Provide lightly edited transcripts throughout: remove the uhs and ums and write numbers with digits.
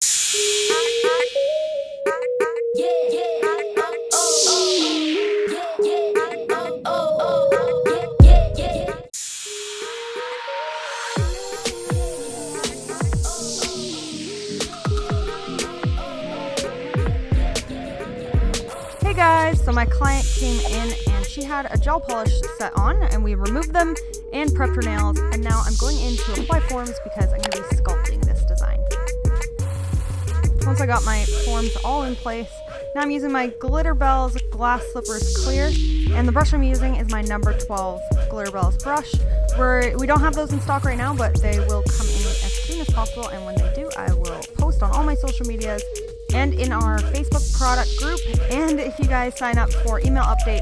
Hey guys, so my client came in and she had a gel polish set on and we removed them and prepped her nails, and now I'm going in to apply forms because I'm going to be sculpting this design. Once I got my forms all in place, now I'm using my Glitter Bells Glass Slippers Clear, and the brush I'm using is my number 12 Glitter Bells brush. We don't have those in stock right now, but they will come in as soon as possible, and when they do, I will post on all my social medias and in our Facebook product group. And if you guys sign up for email updates,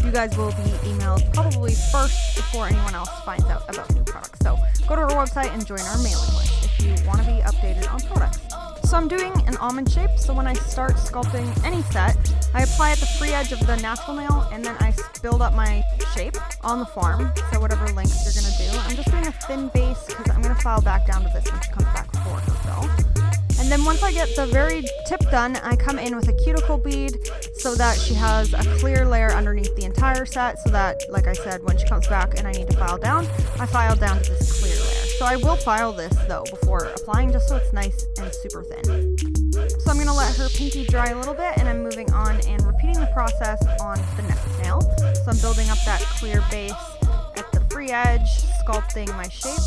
you guys will be emailed probably first before anyone else finds out about new products. So go to our website and join our mailing list if you want to be updated on products. So I'm doing an almond shape, so when I start sculpting any set, I apply at the free edge of the natural nail, and then I build up my shape on the form, so whatever length you're going to do. I'm just doing a thin base because I'm going to file back down to this when she comes back for her fill. And then once I get the very tip done, I come in with a cuticle bead so that she has a clear layer underneath the entire set, so that, like I said, when she comes back and I need to file down, I file down to this clear layer. So I will file this though before applying, just so it's nice and super thin. So I'm going to let her pinky dry a little bit, and I'm moving on and repeating the process on the next nail. So I'm building up that clear base at the free edge, sculpting my shape.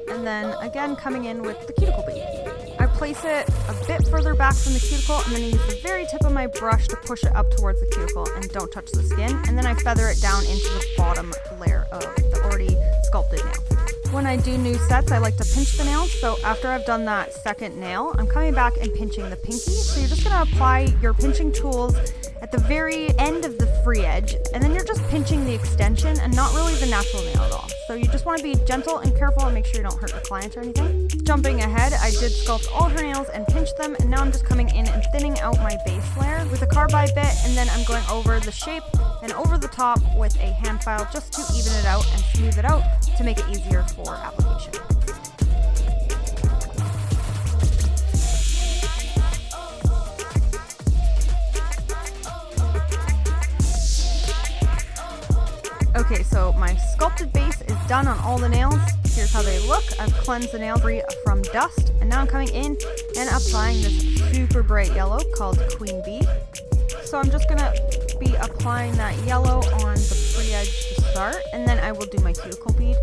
And then again coming in with the cuticle bead. I place it a bit further back from the cuticle, and then I use the very tip of my brush to push it up towards the cuticle and don't touch the skin, and then I feather it down into the bottom layer of the already sculpted nail. When I do new sets, I like to pinch the nails, so after I've done that second nail, I'm coming back and pinching the pinky. So you're just going to apply your pinching tools at the very end of the free edge, and then you're just pinching the extension and not really the natural nail at all. So you just want to be gentle and careful and make sure you don't hurt your clients or anything. Jumping ahead, I did sculpt all her nails and pinch them, and now I'm just coming in and thinning out my base layer with a carbide bit, and then I'm going over the shape and over the top with a hand file just to even it out and smooth it out to make it easier for application. Okay, so my sculpted base is done on all the nails. Here's how they look. I've cleansed the nail free from dust, and now I'm coming in and applying this super bright yellow called Queen Bee. So I'm just gonna be applying that yellow on the free edge to start, and then I will do my cuticle bead.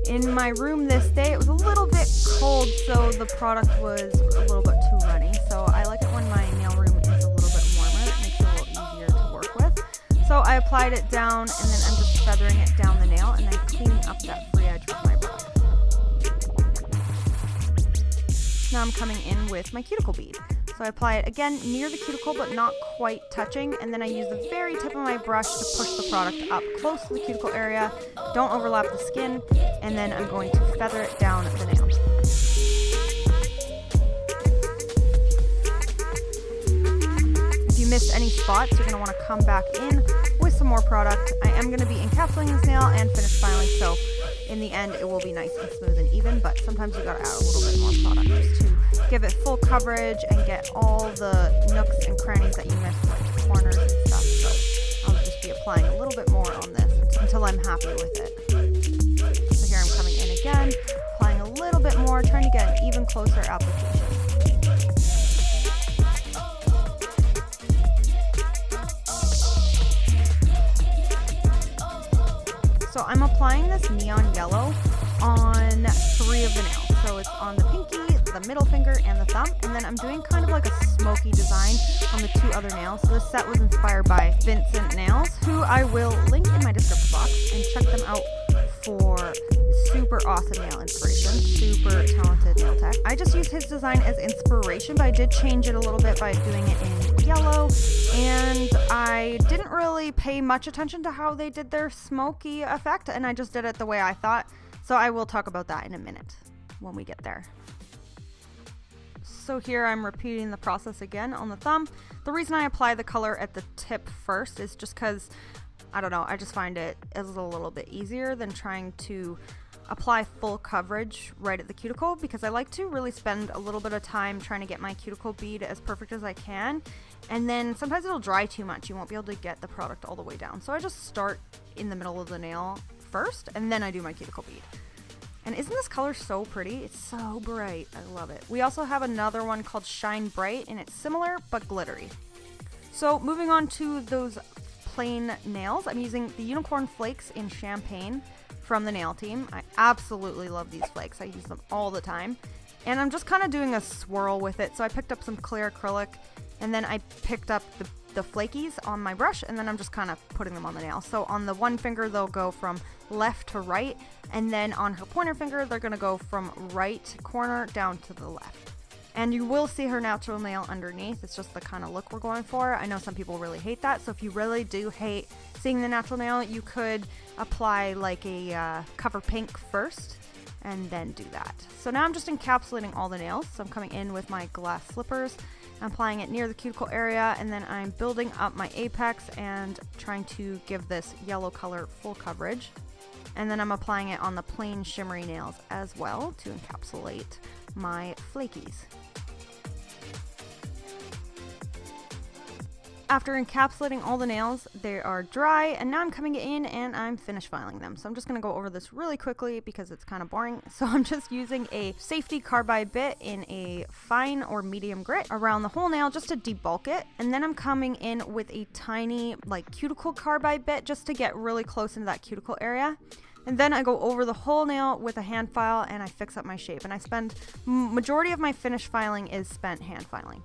In my room this day, it was a little bit cold, so the product was a little bit too runny. So I like it when my nail room is a little bit warmer. It makes it a little easier to work with. So I applied it down, and then I'm just feathering it down the nail and then cleaning up that free edge with my brush. Now I'm coming in with my cuticle bead. So I apply it again near the cuticle but not quite touching, and then I use the very tip of my brush to push the product up close to the cuticle area. Don't overlap the skin, and then I'm going to feather it down the nail. If you missed any spots, you're going to want to come back in with some more product. I am going to be encapsulating this nail and finish filing, so in the end it will be nice and smooth and even, but sometimes you got to add a little bit more product just to give it full coverage and get all the nooks and crannies that you missed, like the corners and stuff. So I'll just be applying a little bit more on this until I'm happy with it. So here I'm coming in again, applying a little bit more, trying to get an even closer application. So I'm applying this neon yellow on 3 of the nails. So it's on the pinky, the middle finger, and the thumb. And then I'm doing kind of like a smoky design on the 2 other nails. So this set was inspired by Vincent Nails, who I will link in my description box, and check them out for super awesome nail inspiration, super talented nail tech. I just used his design as inspiration, but I did change it a little bit by doing it in yellow, and I didn't really pay much attention to how they did their smoky effect, and I just did it the way I thought. So I will talk about that in a minute when we get there. So here I'm repeating the process again on the thumb. The reason I apply the color at the tip first is just because, I don't know, I just find it is a little bit easier than trying to apply full coverage right at the cuticle, because I like to really spend a little bit of time trying to get my cuticle bead as perfect as I can, and then sometimes it'll dry too much. You won't be able to get the product all the way down. So I just start in the middle of the nail first, and then I do my cuticle bead. And isn't this color so pretty? It's so bright. I love it. We also have another one called Shine Bright, and it's similar but glittery. So moving on to those plain nails, I'm using the Unicorn Flakes in Champagne from the nail team. I absolutely love these flakes. I use them all the time. And I'm just kind of doing a swirl with it. So I picked up some clear acrylic, and then I picked up the flakies on my brush, and then I'm just kind of putting them on the nail. So on the one finger, they'll go from left to right, and then on her pointer finger, they're going to go from right corner down to the left. And you will see her natural nail underneath. It's just the kind of look we're going for. I know some people really hate that, so if you really do hate seeing the natural nail, you could apply like a cover pink first and then do that. So now I'm just encapsulating all the nails. So I'm coming in with my glass slippers, I'm applying it near the cuticle area, and then I'm building up my apex and trying to give this yellow color full coverage. And then I'm applying it on the plain shimmery nails as well to encapsulate my flakies. After encapsulating all the nails, they are dry, and now I'm coming in and I'm finish filing them. So I'm just going to go over this really quickly because it's kind of boring. So I'm just using a safety carbide bit in a fine or medium grit around the whole nail just to debulk it. And then I'm coming in with a tiny like cuticle carbide bit just to get really close into that cuticle area. And then I go over the whole nail with a hand file and I fix up my shape. And I spend majority of my finish filing is spent hand filing.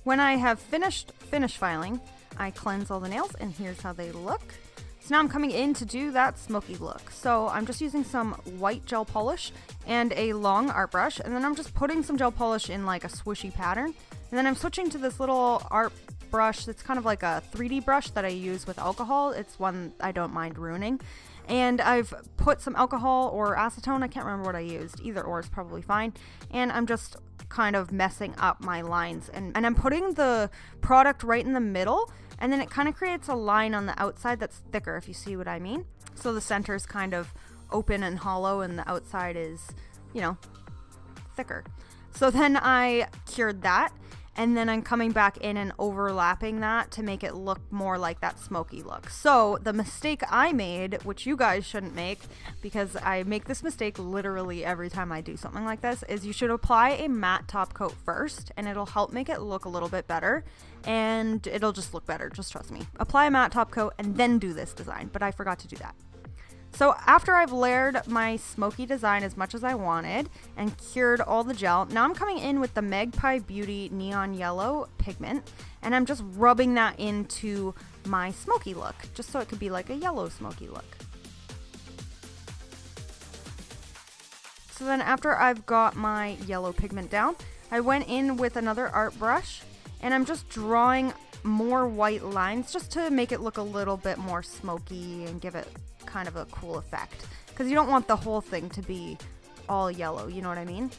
When I have finished finish filing, I cleanse all the nails, and here's how they look. So now I'm coming in to do that smoky look. So I'm just using some white gel polish and a long art brush, and then I'm just putting some gel polish in like a swooshy pattern. And then I'm switching to this little art brush that's kind of like a 3D brush that I use with alcohol. It's one I don't mind ruining. And I've put some alcohol or acetone, I can't remember what I used, either or is probably fine. And I'm just kind of messing up my lines, and I'm putting the product right in the middle, and then it kind of creates a line on the outside that's thicker, if you see what I mean. So the center is kind of open and hollow, and the outside is, you know, thicker. So then I cured that, and then I'm coming back in and overlapping that to make it look more like that smoky look. So the mistake I made, which you guys shouldn't make, because I make this mistake literally every time I do something like this, is you should apply a matte top coat first, and it'll help make it look a little bit better, and it'll just look better, just trust me. Apply a matte top coat and then do this design, but I forgot to do that. So after I've layered my smoky design as much as I wanted and cured all the gel, now I'm coming in with the Magpie Beauty Neon Yellow pigment, and I'm just rubbing that into my smoky look, just so it could be like a yellow smoky look. So then after I've got my yellow pigment down, I went in with another art brush, and I'm just drawing more white lines just to make it look a little bit more smoky and give it kind of a cool effect, because you don't want the whole thing to be all yellow, you know what I mean?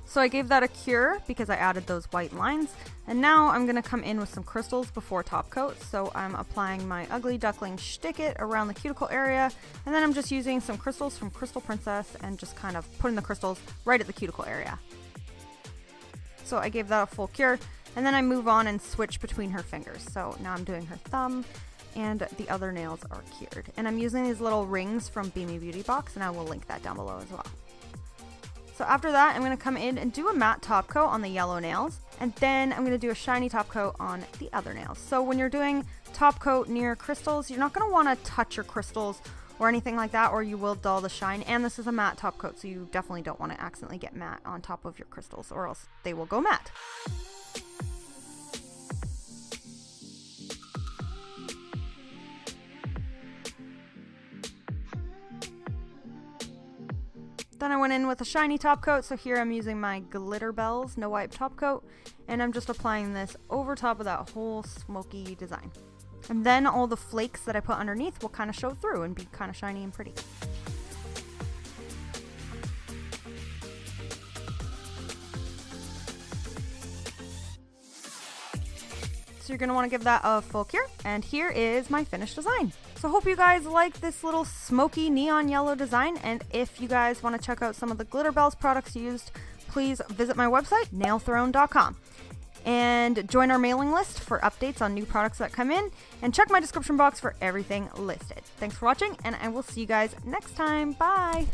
So I gave that a cure because I added those white lines, and now I'm going to come in with some crystals before top coat. So I'm applying my Ugly Duckling Shtick It around the cuticle area, and then I'm just using some crystals from Crystal Princess and just kind of putting the crystals right at the cuticle area. So I gave that a full cure, and then I move on and switch between her fingers. So now I'm doing her thumb and the other nails are cured. And I'm using these little rings from Beamy Beauty Box, and I will link that down below as well. So after that, I'm going to come in and do a matte top coat on the yellow nails, and then I'm going to do a shiny top coat on the other nails. So when you're doing top coat near crystals, you're not going to want to touch your crystals or anything like that, or you will dull the shine. And this is a matte top coat, so you definitely don't want to accidentally get matte on top of your crystals, or else they will go matte. Then I went in with a shiny top coat, so here I'm using my Glitter Bells No Wipe top coat, and I'm just applying this over top of that whole smoky design. And then all the flakes that I put underneath will kind of show through and be kind of shiny and pretty. So you're going to want to give that a full cure, and here is my finished design. So hope you guys like this little smoky neon yellow design, and if you guys want to check out some of the Glitter Bells products used, please visit my website, nailthrone.com, and join our mailing list for updates on new products that come in, and check my description box for everything listed. Thanks for watching, and I will see you guys next time. Bye!